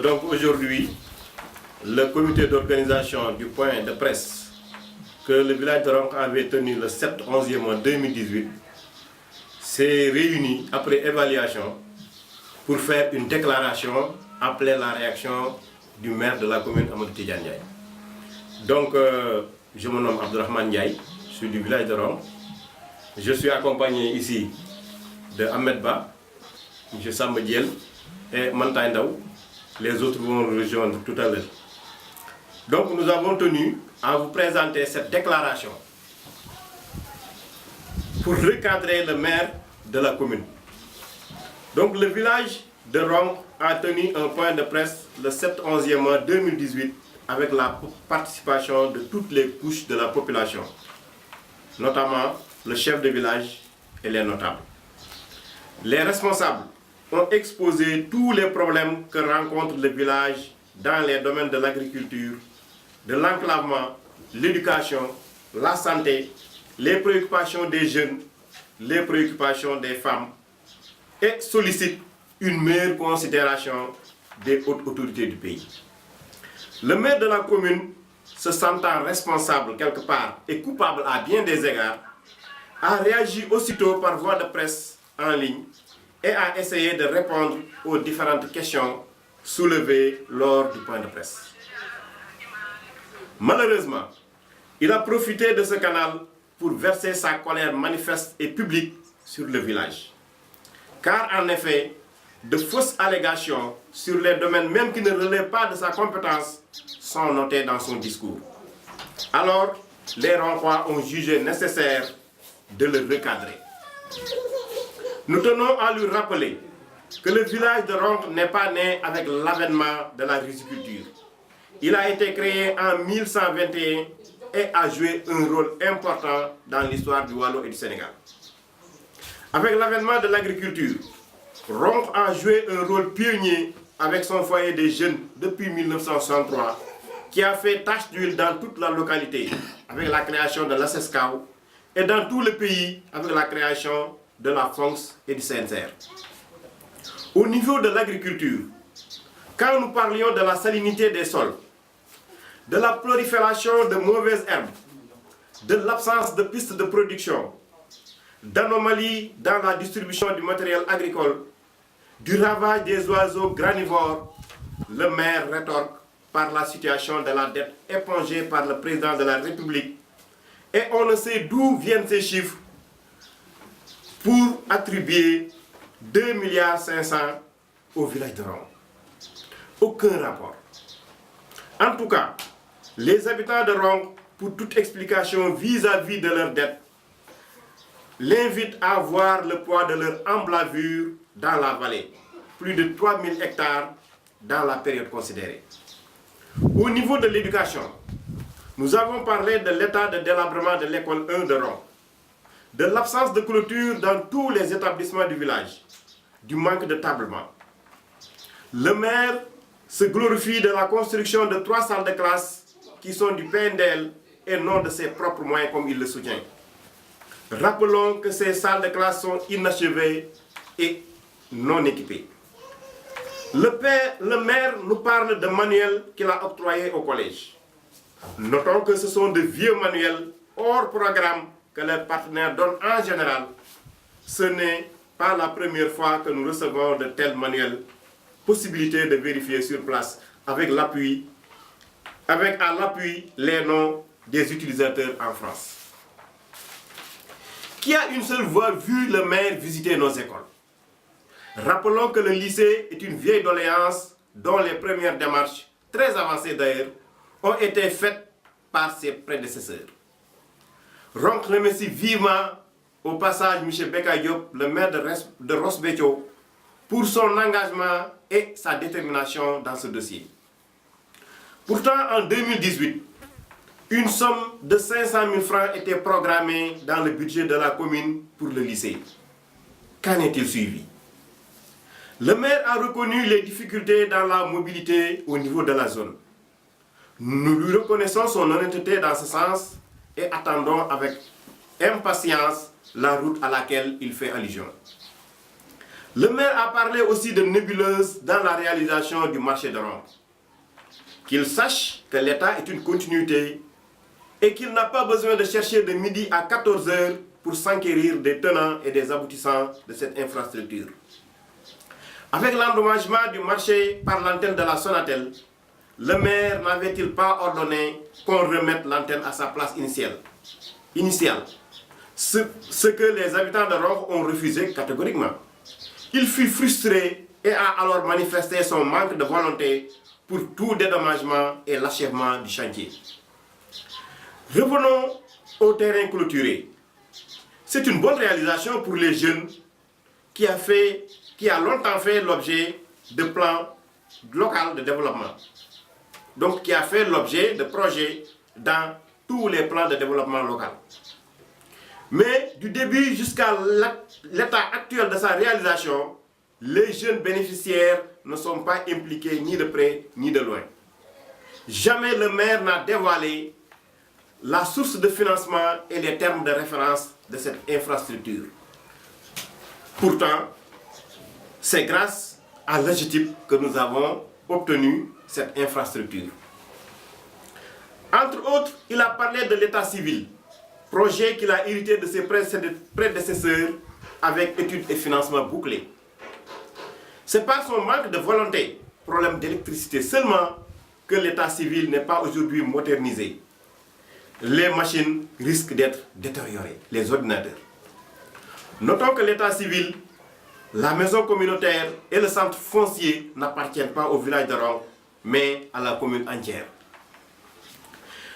Donc aujourd'hui, le comité d'organisation du point de presse que le village de Ronkh avait tenu le 7-11e mois 2018 s'est réuni après évaluation pour faire une déclaration après la réaction du maire de la commune Amadou Tidiane Ndiaye. Donc je me nomme Abdourahmane Ndiaye, je suis du village de Ronkh. Je suis accompagné ici de Ahmed Ba, M. Samba Diel et Mantaï Ndaw. Les autres vont nous rejoindre tout à l'heure. Donc nous avons tenu à vous présenter cette déclaration pour recadrer le maire de la commune. Donc le village de Ronkh a tenu un point de presse le 7-11e mois 2018 avec la participation de toutes les couches de la population, notamment le chef de village et les notables. Les responsables ont exposé tous les problèmes que rencontre le village dans les domaines de l'agriculture, de l'enclavement, l'éducation, la santé, les préoccupations des jeunes, les préoccupations des femmes et sollicitent une meilleure considération des hautes autorités du pays. Le maire de la commune, se sentant responsable quelque part et coupable à bien des égards, a réagi aussitôt par voie de presse en ligne et a essayé de répondre aux différentes questions soulevées lors du point de presse. Malheureusement, il a profité de ce canal pour verser sa colère manifeste et publique sur le village. Car en effet, de fausses allégations sur les domaines même qui ne relèvent pas de sa compétence sont notées dans son discours. Alors, les Ronkhois ont jugé nécessaire de le recadrer. Nous tenons à lui rappeler que le village de Ronkh n'est pas né avec l'avènement de la riziculture. Il a été créé en 1121 et a joué un rôle important dans l'histoire du Waalo et du Sénégal. Avec l'avènement de l'agriculture, Ronkh a joué un rôle pionnier avec son foyer des jeunes depuis 1963, qui a fait tache d'huile dans toute la localité avec la création de l'ASESCAO et dans tout le pays avec la création de la FONCS et du CNCR. Au niveau de l'agriculture, quand nous parlions de la salinité des sols, de la prolifération de mauvaises herbes, de l'absence de pistes de production, d'anomalies dans la distribution du matériel agricole, du ravage des oiseaux granivores, le maire rétorque par la situation de la dette épongée par le président de la République. Et on ne sait d'où viennent ces chiffres pour attribuer 2,5 milliards au village de Ronkh. Aucun rapport. En tout cas, les habitants de Ronkh, pour toute explication vis-à-vis de leurs dettes, l'invitent à voir le poids de leur emblavure dans la vallée. Plus de 3000 hectares dans la période considérée. Au niveau de l'éducation, nous avons parlé de l'état de délabrement de l'école 1 de Ronkh, de l'absence de clôture dans tous les établissements du village, du manque de tablement. Le maire se glorifie de la construction de 3 salles de classe qui sont du PNDL et non de ses propres moyens comme il le soutient. Rappelons que ces salles de classe sont inachevées et non équipées. Le maire nous parle de manuels qu'il a octroyés au collège. Notons que ce sont de vieux manuels hors programme que les partenaires donnent en général. Ce n'est pas la première fois que nous recevons de tels manuels. Possibilité de vérifier sur place avec à l'appui les noms des utilisateurs en France. Qui a une seule fois vu le maire visiter nos écoles? Rappelons que le lycée est une vieille doléance dont les premières démarches, très avancées d'ailleurs, ont été faites par ses prédécesseurs. Ronkh remercie vivement au passage M. Beka Diop, le maire de Ross Béthio, pour son engagement et sa détermination dans ce dossier. Pourtant, en 2018, une somme de 500 000 francs était programmée dans le budget de la commune pour le lycée. Qu'en est-il suivi? Le maire a reconnu les difficultés dans la mobilité au niveau de la zone. Nous lui reconnaissons son honnêteté dans ce sens et attendons avec impatience la route à laquelle il fait allusion. Le maire a parlé aussi de nébuleuse dans la réalisation du marché de Ronkh. Qu'il sache que l'État est une continuité et qu'il n'a pas besoin de chercher de midi à 14 heures pour s'enquérir des tenants et des aboutissants de cette infrastructure. Avec l'endommagement du marché par l'antenne de la Sonatel, le maire n'avait-il pas ordonné qu'on remette l'antenne à sa place initiale, ce que les habitants de Ronkh ont refusé catégoriquement. Il fut frustré et a alors manifesté son manque de volonté pour tout dédommagement et l'achèvement du chantier. Revenons au terrain clôturé. C'est une bonne réalisation pour les jeunes qui a longtemps fait l'objet de plans locaux de développement. Donc qui a fait l'objet de projets dans tous les plans de développement local. Mais du début jusqu'à l'état actuel de sa réalisation, les jeunes bénéficiaires ne sont pas impliqués ni de près ni de loin. Jamais le maire n'a dévoilé la source de financement et les termes de référence de cette infrastructure. Pourtant, c'est grâce à l'AGETIP que nous avons obtenu cette infrastructure. Entre autres, il a parlé de l'état civil, projet qu'il a hérité de ses prédécesseurs avec études et financements bouclés. C'est par son manque de volonté, problème d'électricité seulement, que l'état civil n'est pas aujourd'hui modernisé. Les machines risquent d'être détériorées, les ordinateurs. Notons que l'état civil, la maison communautaire et le centre foncier n'appartiennent pas au village de Ronkh, mais à la commune entière.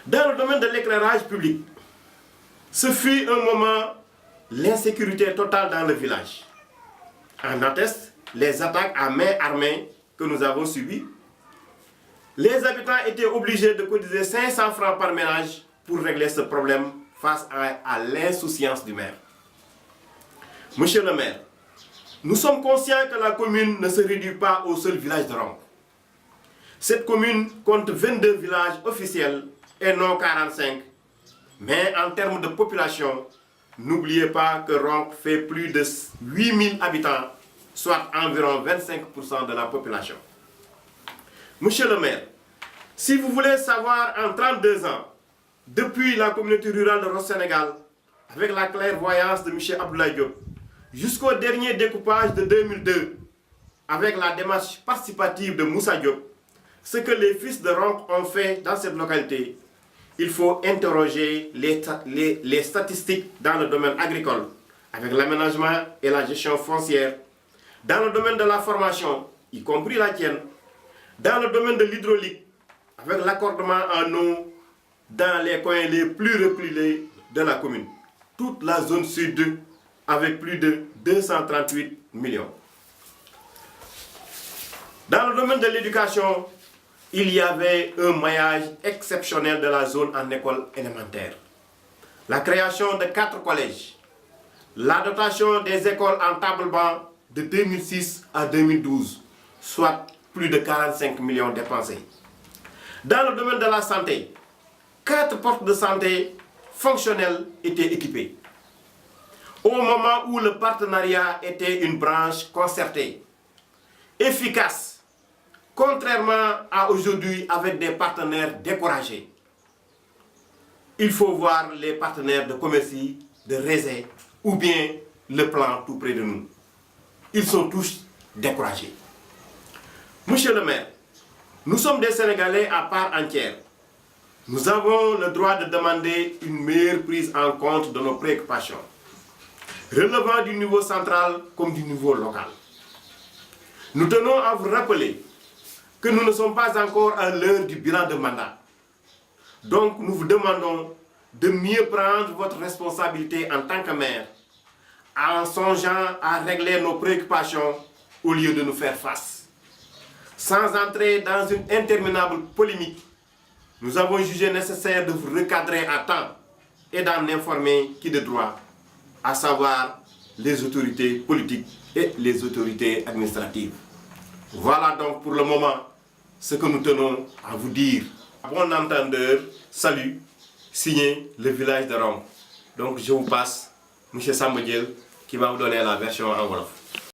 Dans le domaine de l'éclairage public, ce fut un moment l'insécurité totale dans le village. En attestent les attaques à main armée que nous avons subies. Les habitants étaient obligés de cotiser 500 francs par ménage pour régler ce problème face à l'insouciance du maire. Monsieur le maire, nous sommes conscients que la commune ne se réduit pas au seul village de Ronkh. Cette commune compte 22 villages officiels et non 45. Mais en termes de population, n'oubliez pas que Ronkh fait plus de 8000 habitants, soit environ 25% de la population. Monsieur le maire, si vous voulez savoir en 32 ans, depuis la communauté rurale de Ross Sénégal, avec la clairvoyance de M. Abdoulaye Diop, jusqu'au dernier découpage de 2002, avec la démarche participative de Moussa Diop, ce que les fils de Ronkh ont fait dans cette localité, il faut interroger les statistiques dans le domaine agricole, avec l'aménagement et la gestion foncière, dans le domaine de la formation, y compris la tienne, dans le domaine de l'hydraulique, avec l'accordement en eau dans les coins les plus reculés de la commune. Toute la zone sud avec plus de 238 millions. Dans le domaine de l'éducation, il y avait un maillage exceptionnel de la zone en école élémentaire. La création de 4 collèges, la dotation des écoles en table-banc de 2006 à 2012, soit plus de 45 millions dépensés. Dans le domaine de la santé, 4 postes de santé fonctionnels étaient équipés. Au moment où le partenariat était une branche concertée, efficace, contrairement à aujourd'hui avec des partenaires découragés. Il faut voir les partenaires de Commercy, de Rézé ou bien le plan tout près de nous. Ils sont tous découragés. Monsieur le maire, nous sommes des Sénégalais à part entière. Nous avons le droit de demander une meilleure prise en compte de nos préoccupations, relevant du niveau central comme du niveau local. Nous tenons à vous rappeler que nous ne sommes pas encore à l'heure du bilan de mandat. Donc nous vous demandons de mieux prendre votre responsabilité en tant que maire, en songeant à régler nos préoccupations au lieu de nous faire face. Sans entrer dans une interminable polémique, nous avons jugé nécessaire de vous recadrer à temps et d'en informer qui de droit, à savoir les autorités politiques et les autorités administratives. Voilà donc pour le moment ce que nous tenons à vous dire. Bon entendeur, salut, signé le village de Ronkh. Donc je vous passe M. Samba Dièl qui va vous donner la version en wolof.